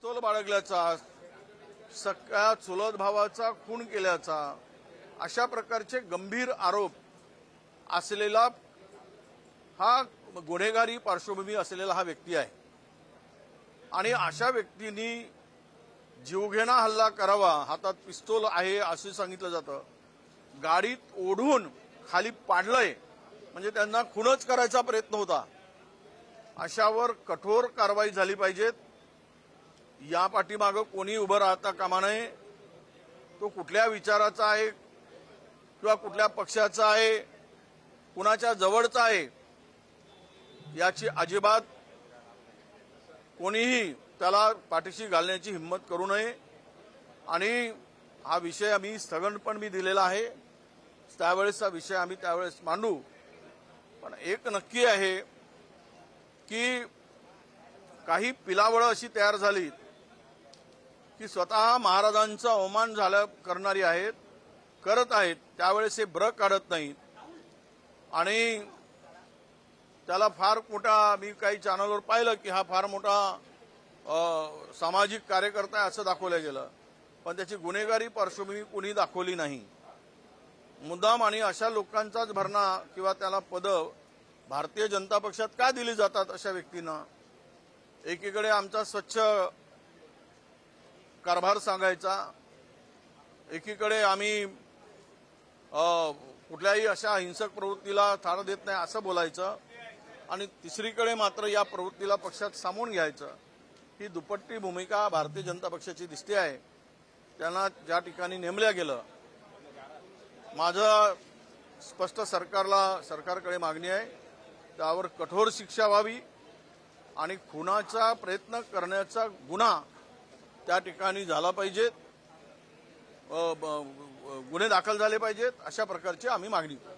पिस्तूल बाळगल्याचा, सख्या चुलत भावाचा खून केल्याचा अशा प्रकारचे गंभीर आरोप असलेला हा गुन्हेगारी पार्श्वभूमी असलेला हा व्यक्ती आहे आणि अशा व्यक्तींनी जीवघेणा हल्ला करावा, हातात पिस्तूल आहे असं सांगितलं जातं, गाडीत ओढून खाली पाडलंय म्हणजे त्यांना खूनच करायचा प्रयत्न होता. अशावर कठोर कारवाई झाली पाहिजेत. या पाठीमागं कोणी उभं राहता कामा नये. तो कुठल्या विचाराचा आहे किंवा कुठल्या पक्षाचा आहे, कुणाच्या जवळचा आहे याची अजिबात कोणीही त्याला पाठीशी घालण्याची हिंमत करू नये. आणि हा विषय आम्ही स्थगन पण मी दिलेला आहे. त्यावेळेसचा विषय आम्ही त्यावेळेस मांडू. पण एक नक्की आहे की काही पिलावळं अशी तयार झाली की स्वतः महाराजांचा अवमान करणारी आहेत, करत आहेत, त्यावेळेस हे ब्र काढत नाहीत आणि त्याला फार मोठा, मी काही चॅनलवर पाहिलं की हा फार मोठा सामाजिक कार्यकर्ता आहे असं दाखवलं गेलं, पण त्याची गुन्हेगारी पार्श्वभूमी कुणी दाखवली नाही. मुद्दाम आणि अशा लोकांचाच भरणा किंवा त्याला पद भारतीय जनता पक्षात का दिली जातात अशा व्यक्तींना? एकीकडे आमचा स्वच्छ कारभार सांगायचा, एकीकडे आम्ही कुठल्याही अशा हिंसक प्रवृत्तीला थारा देत नाही असं बोलायचं, आणि तिसरीकडे मात्र या प्रवृत्तीला पक्षात सामावून घ्यायचं. ही दुपट्टी भूमिका भारतीय जनता पक्षाची दिसते आहे. त्यांना ज्या ठिकाणी नेमल्या गेलं, माझं स्पष्ट सरकारकडे मागणी आहे, त्यावर कठोर शिक्षा व्हावी आणि खुनाचा प्रयत्न करण्याचा गुन्हा त्या ठिकाणी झाला पाहिजेत, गुन्हे दाखल झाले पाहिजेत, अशा प्रकारची आम्ही मागणी करू.